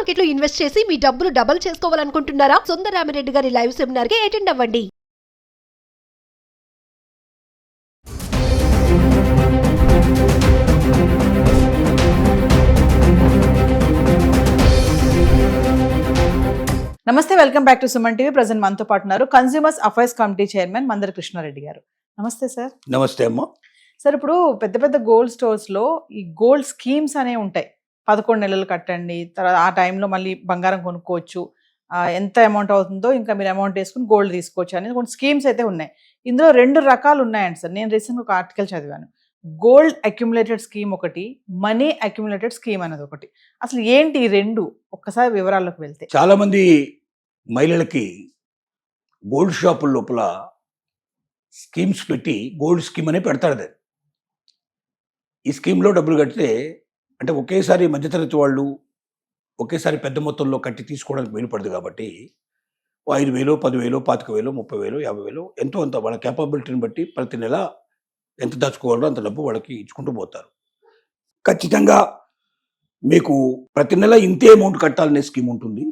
Market లో invest చేసి మీ డబ్బులు డబుల్ చేసుకోవాలనుకుంటున్నారా? సుందరరామిరెడ్డి గారి లైవ్ సెమినార్ కి అటెండ్ అవ్వండి. నమస్తే, welcome back to Suman TV. Present మనతో పాటు ఉన్నారు consumers affairs committee chairman Mandari Krishnareddy గారు. నమస్తే సార్. నమస్తే అమ్మా. సార్, ఇప్పుడు పెద్ద పెద్ద గోల్డ్ స్టోర్స్ లో ఈ గోల్డ్ స్కీమ్స్ అనేవి ఉంటాయి. 11 నెలలు కట్టండి, తర్వాత ఆ టైంలో మళ్ళీ బంగారం కొనుక్కోవచ్చు, ఎంత అమౌంట్ అవుతుందో ఇంకా మీరు అమౌంట్ వేసుకుని గోల్డ్ తీసుకోవచ్చు అనేది కొన్ని స్కీమ్స్ అయితే ఉన్నాయి. ఇందులో 2 రకాలు ఉన్నాయండి సార్. నేను రీసెంట్ ఒక ఆర్టికల్ చదివాను. గోల్డ్ అక్యుములేటెడ్ స్కీమ్ ఒకటి, మనీ అక్యుములేటెడ్ స్కీమ్ అనేది ఒకటి. అసలు ఏంటి ఈ 2? ఒక్కసారి వివరాల్లోకి వెళ్తే. చాలా మంది మహిళలకి గోల్డ్ షాపుల లోపల స్కీమ్స్ పెట్టి గోల్డ్ స్కీమ్ అనే పెడతాడు. అది ఈ స్కీమ్లో డబ్బులు కడితే అంటే ఒకేసారి మధ్యతరగతి వాళ్ళు ఒకేసారి పెద్ద మొత్తంలో కట్టి తీసుకోవడానికి వీలు పడదు కాబట్టి 5,000, 10,000, 25,000, 30,000, 50,000 ఎంతో అంత వాళ్ళ క్యాపబిలిటీని బట్టి ప్రతి నెల ఎంత దాచుకోవాలో అంత డబ్బు వాళ్ళకి ఇచ్చుకుంటూ పోతారు. ఖచ్చితంగా మీకు ప్రతి నెల ఇంతే అమౌంట్ కట్టాలనే స్కీమ్ ఉంటుంది.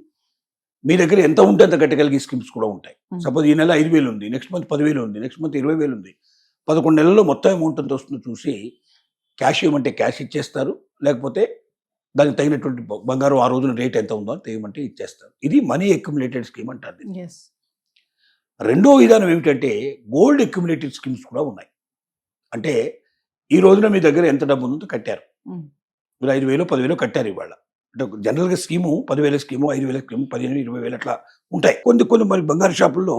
మీ దగ్గర ఎంత ఉంటే అంత కట్టగలిగే స్కీమ్స్ కూడా ఉంటాయి. సపోజ్ ఈ నెల 5,000 ఉంది, నెక్స్ట్ మంత్ 10,000 ఉంది, నెక్స్ట్ మంత్ 20,000 ఉంది. 11 నెలల్లో మొత్తం అమౌంట్ ఎంత వస్తుందో చూసి క్యాష్ ఇవ్వమంటే క్యాష్ ఇచ్చేస్తారు, లేకపోతే దానికి తగినటువంటి బంగారం ఆ రోజున రేట్ ఎంత ఉందో అని తెగమంటే ఇచ్చేస్తారు. ఇది మనీ అక్యుములేటెడ్ స్కీమ్ అంటారు. రెండో విధానం ఏమిటంటే గోల్డ్ అక్యుములేటెడ్ స్కీమ్స్ కూడా ఉన్నాయి. అంటే ఈ రోజున మీ దగ్గర ఎంత డబ్బు ఉందో కట్టారు. మీరు 5,000, 10,000 కట్టారు ఇవాళ. అంటే జనరల్గా స్కీము 10,000 స్కీము, 5,000 స్కీము, 15,000, 20,000 అట్లా ఉంటాయి. కొన్ని మరి బంగారు షాపుల్లో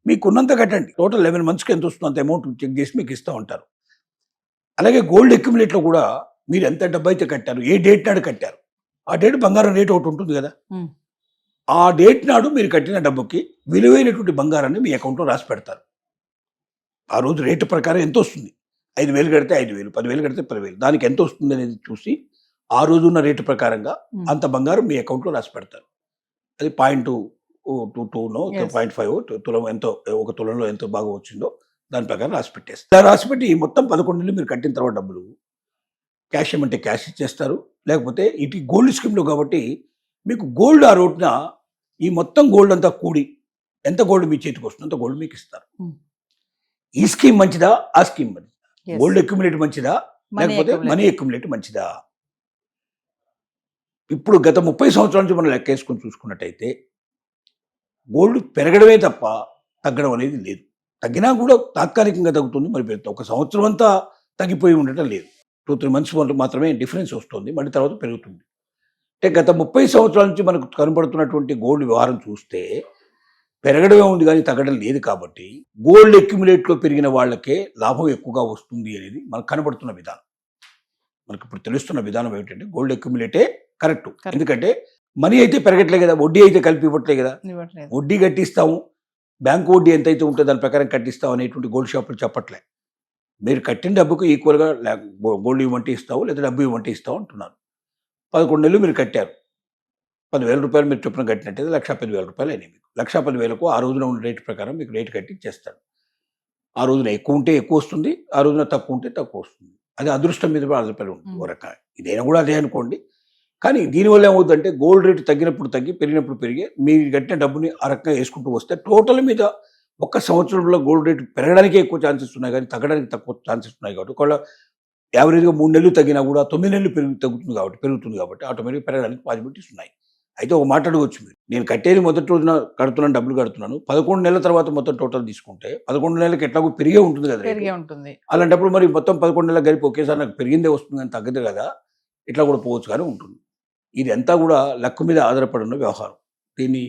మీకు ఉన్నంత కట్టండి, టోటల్ 11 మంత్స్కి ఎంత వస్తుందో అంత అమౌంట్ చెక్ చేసి మీకు ఇస్తూ ఉంటారు. అలాగే గోల్డ్ అక్యుములేట్లో కూడా మీరు ఎంత డబ్బు అయితే కట్టారు, ఏ డేట్ నాడు కట్టారు, ఆ డేట్ బంగారం రేట్ ఒకటి ఉంటుంది కదా, ఆ డేట్ నాడు మీరు కట్టిన డబ్బుకి విలువైనటువంటి బంగారాన్ని మీ అకౌంట్లో రాసి పెడతారు. ఆ రోజు రేటు ప్రకారం ఎంత వస్తుంది, 5,000 కడితే 5,000, 10,000 కడితే 10,000, దానికి ఎంత వస్తుంది అనేది చూసి ఆ రోజు ఉన్న రేటు ప్రకారంగా అంత బంగారం మీ అకౌంట్లో రాసి పెడతారు. అది 0.22 0.5 తులం ఎంతో, ఒక తులంలో ఎంతో బాగా వచ్చిందో దాని ప్రకారం రాసి పెట్టేస్తారు. ఇలా రాసి పెట్టి మొత్తం 11 నెలలు మీరు కట్టిన తర్వాత డబ్బులు క్యాష్ ఇవ్వమంటే క్యాష్ ఇచ్చేస్తారు, లేకపోతే ఇటు గోల్డ్ స్కీమ్లో కాబట్టి మీకు గోల్డ్ ఆ రోజున ఈ మొత్తం గోల్డ్ అంతా కూడి ఎంత గోల్డ్ మీ చేతికి వస్తుందో అంత గోల్డ్ మీకు ఇస్తారు. ఈ స్కీమ్ మంచిదా, ఆ స్కీమ్ మంచిదా? గోల్డ్ అక్యుములేట్ మంచిదా, లేకపోతే మనీ అక్యుములేట్ మంచిదా? ఇప్పుడు గత 30 సంవత్సరాల నుంచి మనం లెక్కేసుకొని చూసుకున్నట్టయితే గోల్డ్ పెరగడమే తప్ప తగ్గడం అనేది లేదు. తగ్గినా కూడా తాత్కాలికంగా తగ్గుతుంది, మరి ఒక సంవత్సరం అంతా తగ్గిపోయి ఉండటం లేదు. 2-3 మంత్స్ మాత్రమే డిఫరెన్స్ వస్తుంది, మళ్ళీ తర్వాత పెరుగుతుంది. అంటే గత 30 సంవత్సరాల నుంచి మనకు కనబడుతున్నటువంటి గోల్డ్ వ్యవహారం చూస్తే పెరగడమే ఉంది కానీ తగ్గడం లేదు. కాబట్టి గోల్డ్ అక్యుములేట్లో పెరిగిన వాళ్ళకే లాభం ఎక్కువగా వస్తుంది అనేది మనకు కనబడుతున్న విధానం. మనకు ఇప్పుడు తెలుస్తున్న విధానం ఏమిటంటే గోల్డ్ అక్యుములేటే కరెక్ట్. ఎందుకంటే మనీ అయితే పెరగట్లే కదా, వడ్డీ అయితే కలిపి ఇవ్వట్లే కదా. వడ్డీ కట్టిస్తాము, బ్యాంకు వడ్డీ ఎంత అయితే ఉంటే దాని ప్రకారం కట్టిస్తాం అనేటువంటి గోల్డ్ షాపులు చెప్పట్లే. మీరు కట్టిన డబ్బుకు ఈక్వల్గా గోల్డ్ ఇవ్వమంటే ఇస్తావు, లేదా డబ్బు ఇవ్వమంటే ఇస్తావు అంటున్నారు. 11 నెలలు మీరు కట్టారు, 10,000 రూపాయలు మీరు చొప్పున కట్టినట్టయితే 1,10,000 రూపాయలు అయినాయి. మీకు 1,10,000కు ఆ రోజున ఉన్న రేటు ప్రకారం మీకు రేటు కట్టి ఇచ్చేస్తాడు. ఆ రోజున ఎక్కువ ఉంటే ఎక్కువ వస్తుంది, ఆ రోజున తక్కువ ఉంటే తక్కువ వస్తుంది. అది అదృష్టం మీద ఆధారపడి ఉంటుంది. ఒక రకంగా ఇదైనా కూడా అదే అనుకోండి. కానీ దీనివల్ల ఏమవుతుందంటే గోల్డ్ రేటు తగ్గినప్పుడు తగ్గి, పెరిగినప్పుడు పెరిగి, మీరు కట్టిన డబ్బుని ఆ రకంగా వేసుకుంటూ వస్తే టోటల్ మీద ఒక్క సంవత్సరంలో గోల్డ్ రేటు పెరగడానికి ఎక్కువ ఛాన్సెస్ ఉన్నాయి కానీ తగ్గడానికి తక్కువ ఛాన్సెస్ ఉన్నాయి. కాబట్టి ఒకవేళ యావరేజ్గా 3 నెలలు తగ్గినా కూడా 9 నెలలు పెరుగుతుంది కాబట్టి ఆటోమేటిక్గా పెరగడానికి పాసిబిలిటీస్ ఉన్నాయి. అయితే ఒక మాట అడగవచ్చు మీరు, నేను కట్టేది మొదటి రోజున కడుతున్నాను, డబ్బులు కడుతున్నాను, 11 నెలల తర్వాత మొత్తం టోటల్ తీసుకుంటే 11 నెలలకు ఎట్లాగో పెరిగే ఉంటుంది కదా. అలాంటప్పుడు మరి మొత్తం 11 నెలలు కలిపి ఒకేసారి నాకు పెరిగిందే వస్తుంది అని తగ్గదు కదా, ఇట్లా కూడా పోవచ్చు కానీ ఉంటుంది. ఇది అంతా కూడా లక్ మీద ఆధారపడి ఉన్న వ్యవహారం. దీన్ని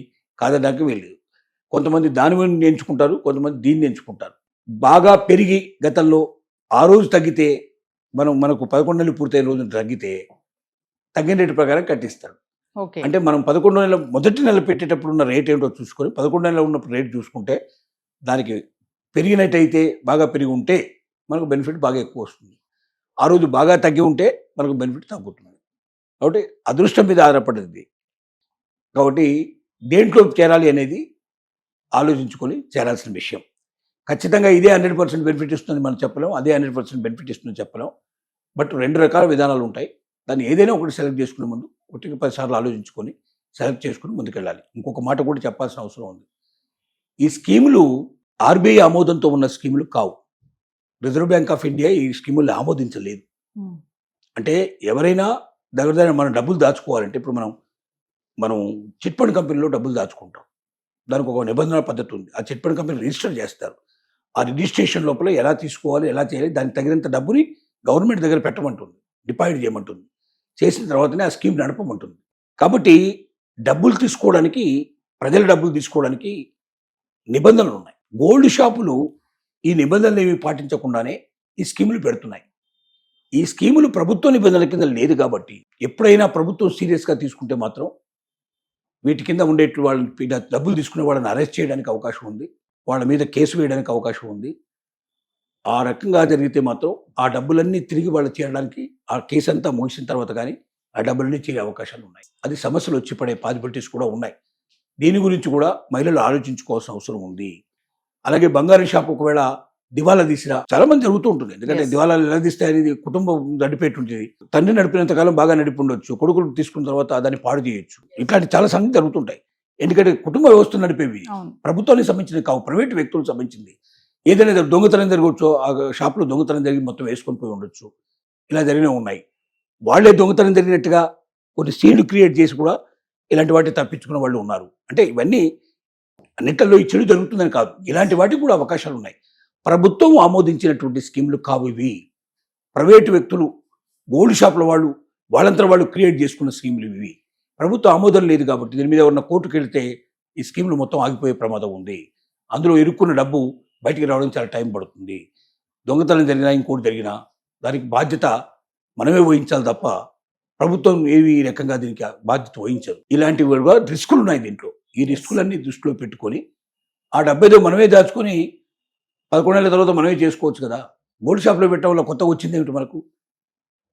కాదడానికి వెళ్ళలేదు. కొంతమంది దాని మీద ఎంచుకుంటారు, కొంతమంది దీన్ని ఎంచుకుంటారు. బాగా పెరిగి గతంలో ఆ రోజు తగ్గితే మనకు 11 నెలలు పూర్తయిన రోజున తగ్గితే తగ్గిన రేటు ప్రకారం కట్టిస్తాడు. అంటే మనం 11 నెలల మొదటి నెల పెట్టేటప్పుడు ఉన్న రేట్ ఏమిటో చూసుకొని 11 నెలలు ఉన్నప్పుడు రేట్ చూసుకుంటే దానికి పెరిగినట్టయితే, బాగా పెరిగి ఉంటే మనకు బెనిఫిట్ బాగా ఎక్కువ వస్తుంది. ఆ రోజు బాగా తగ్గి ఉంటే మనకు బెనిఫిట్ తగ్గుతుంది. కాబట్టి అదృష్టం మీద ఆధారపడింది. కాబట్టి దేంట్లో చేరాలి అనేది ఆలోచించుకొని చేరాల్సిన విషయం. ఖచ్చితంగా ఇదే 100% బెనిఫిట్ ఇస్తుంది మనం చెప్పలేం, అదే 100% బెనిఫిట్ ఇస్తుందని చెప్పలేం. బట్ 2 రకాల విధానాలు ఉంటాయి. దాన్ని ఏదైనా ఒకటి సెలెక్ట్ చేసుకునే ముందు 1-10 సార్లు ఆలోచించుకొని సెలెక్ట్ చేసుకుని ముందుకెళ్ళాలి. ఇంకొక మాట కూడా చెప్పాల్సిన అవసరం ఉంది. ఈ స్కీములు ఆర్బీఐ ఆమోదంతో ఉన్న స్కీములు కావు. రిజర్వ్ బ్యాంక్ ఆఫ్ ఇండియా ఈ స్కీముల్ని ఆమోదించలేదు. అంటే ఎవరైనా దగ్గర మనం డబ్బులు దాచుకోవాలంటే ఇప్పుడు మనం చిట్ ఫండ్ కంపెనీలో డబ్బులు దాచుకుంటాం. దానికి ఒక నిబంధన పద్ధతి ఉంది. ఆ చిట్ ఫండ్ కంపెనీ రిజిస్టర్ చేస్తారు. ఆ రిజిస్ట్రేషన్ లోపల ఎలా తీసుకోవాలి, ఎలా చేయాలి, దానికి తగినంత డబ్బుని గవర్నమెంట్ దగ్గర పెట్టమంటుంది, డిపాజిట్ చేయమంటుంది. చేసిన తర్వాతనే ఆ స్కీమ్ నడపమంటుంది. కాబట్టి డబ్బులు తీసుకోవడానికి, ప్రజల డబ్బులు తీసుకోవడానికి నిబంధనలు ఉన్నాయి. గోల్డ్ షాపులు ఈ నిబంధనలు ఏమి పాటించకుండానే ఈ స్కీములు పెడుతున్నాయి. ఈ స్కీములు ప్రభుత్వ నిబంధనల కింద లేదు కాబట్టి ఎప్పుడైనా ప్రభుత్వం సీరియస్గా తీసుకుంటే మాత్రం వీటి కింద ఉండేట్లు వాళ్ళని డబ్బులు తీసుకునే వాళ్ళని అరెస్ట్ చేయడానికి అవకాశం ఉంది, వాళ్ళ మీద కేసు వేయడానికి అవకాశం ఉంది. ఆ రకంగా జరిగితే మాత్రం ఆ డబ్బులన్నీ తిరిగి వాళ్ళు చేరడానికి ఆ కేసు అంతా ముగిసిన తర్వాత కానీ ఆ డబ్బులన్నీ చేరే అవకాశాలు ఉన్నాయి. అది సమస్యలు వచ్చి పడే పాసిబిలిటీస్ కూడా ఉన్నాయి. దీని గురించి కూడా మహిళలు ఆలోచించుకోవాల్సిన అవసరం ఉంది. అలాగే బంగారం షాప్ ఒకవేళ దివాలా తీసినా చాలా మంది జరుగుతూ ఉంటుంది. ఎందుకంటే దివాలా ఎలా తీస్తే అనేది కుటుంబం నడిపేటుంటుంది. తండ్రి నడిపినంతకాలం బాగా నడిపి ఉండొచ్చు, కొడుకులు తీసుకున్న తర్వాత దాన్ని పాడు చేయొచ్చు. ఇట్లాంటి చాలా సంగతి జరుగుతుంటాయి. ఎందుకంటే కుటుంబ వ్యవస్థ నడిపేవి ప్రభుత్వానికి సంబంధించినవి కావు, ప్రైవేట్ వ్యక్తులకు సంబంధించింది. ఏదైనా దొంగతనం జరగవచ్చు, ఆ షాప్లో దొంగతనం జరిగి మొత్తం వేసుకొని పోయి ఉండొచ్చు. ఇలా జరిగినవి ఉన్నాయి. వాళ్లే దొంగతనం జరిగినట్టుగా కొన్ని సీన్లు క్రియేట్ చేసి కూడా ఇలాంటి వాటిని తప్పించుకున్న వాళ్ళు ఉన్నారు. అంటే ఇవన్నీ అన్నింటిలో ఈ చెడు జరుగుతుందని కాదు, ఇలాంటి వాటికి కూడా అవకాశాలు ఉన్నాయి. ప్రభుత్వం ఆమోదించినటువంటి స్కీములు కావు ఇవి. ప్రైవేటు వ్యక్తులు, గోల్డ్ షాపుల వాళ్ళంతా వాళ్ళు క్రియేట్ చేసుకున్న స్కీములు ఇవి. ప్రభుత్వ ఆమోదం లేదు కాబట్టి దీని మీద ఉన్న కోర్టుకు వెళ్తే ఈ స్కీములు మొత్తం ఆగిపోయే ప్రమాదం ఉంది. అందులో ఇరుక్కున్న డబ్బు బయటికి రావడం చాలా టైం పడుతుంది. దొంగతనం జరిగినా ఇంకోటి జరిగినా దానికి బాధ్యత మనమే వహించాలి తప్ప ప్రభుత్వం ఏవి ఈ రకంగా దీనికి బాధ్యత వహించదు. ఇలాంటివి కూడా రిస్కులు ఉన్నాయి దీంట్లో. ఈ రిస్కులన్నీ దృష్టిలో పెట్టుకొని ఆ డబ్బేదో మనమే దాచుకొని 11 ఏళ్ళ తర్వాత మనమే చేసుకోవచ్చు కదా. గోల్డ్ షాప్లో పెట్టడం వల్ల కొత్తగా వచ్చింది ఏమిటి? మనకు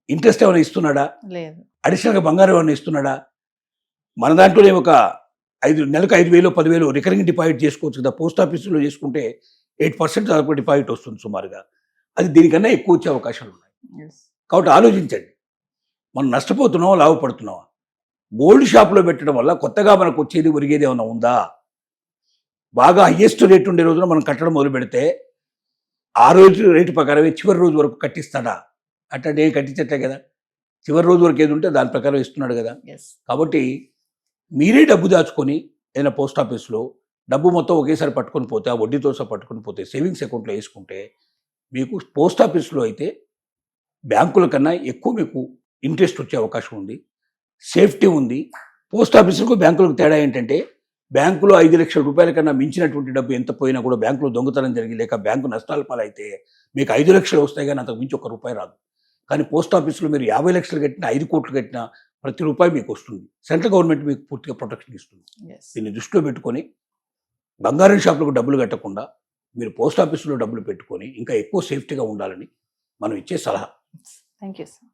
ఇంట్రెస్ట్ ఏమైనా ఇస్తున్నాడా? లేదు. అడిషనల్గా బంగారం ఏమైనా ఇస్తున్నాడా? మన దాంట్లోనే ఒక నెలకు 5,000 10,000 రికరింగ్ డిపాజిట్ చేసుకోవచ్చు కదా. పోస్ట్ ఆఫీసులో చేసుకుంటే 8% దాకా డిపాజిట్ వస్తుంది సుమారుగా. అది దీనికన్నా ఎక్కువ వచ్చే అవకాశాలు ఉన్నాయి. కాబట్టి ఆలోచించండి, మనం నష్టపోతున్నావా లాభపడుతున్నావా? గోల్డ్ షాప్లో పెట్టడం వల్ల కొత్తగా మనకు వచ్చేది ఒరిగేది ఏమైనా ఉందా? బాగా హయ్యెస్ట్ రేట్ ఉండే రోజున మనం కట్టడం మొదలు పెడితే ఆ రోజు రేటు ప్రకారమే చివరి రోజు వరకు కట్టిస్తాడా? అట్లా నేను కట్టించట్లే కదా. చివరి రోజు వరకు ఏది ఉంటే దాని ప్రకారం ఇస్తున్నాడు కదా. కాబట్టి మీరే డబ్బు దాచుకొని ఏదైనా పోస్ట్ ఆఫీస్లో డబ్బు మొత్తం ఒకేసారి పట్టుకొని పోతే, ఆ వడ్డీతో సహా పట్టుకొని పోతే సేవింగ్స్ అకౌంట్లో వేసుకుంటే మీకు పోస్ట్ ఆఫీస్లో అయితే బ్యాంకుల కన్నా ఎక్కువ మీకు ఇంట్రెస్ట్ వచ్చే అవకాశం ఉంది, సేఫ్టీ ఉంది. పోస్ట్ ఆఫీసులకు బ్యాంకులకు తేడా ఏంటంటే బ్యాంకులో 5 లక్షల రూపాయల కన్నా మించినటువంటి డబ్బు ఎంత పోయినా కూడా బ్యాంకులో దొంగతనం జరిగి లేక బ్యాంకు నష్టాల పాలైతే మీకు 5 లక్షలు వస్తాయి కానీ అంతకు మించి ₹1 రాదు. కానీ పోస్ట్ ఆఫీసులో మీరు 50 లక్షలు కట్టినా 5 కోట్లు కట్టినా ప్రతి రూపాయి మీకు వస్తుంది. సెంట్రల్ గవర్నమెంట్ మీకు పూర్తిగా ప్రొటెక్షన్ ఇస్తుంది. దీన్ని దృష్టిలో పెట్టుకొని బంగారం షాపులకు డబ్బులు కట్టకుండా మీరు పోస్ట్ ఆఫీసులో డబ్బులు పెట్టుకొని ఇంకా ఎక్కువ సేఫ్టీగా ఉండాలని మనం ఇచ్చే సలహా. Thank you sir.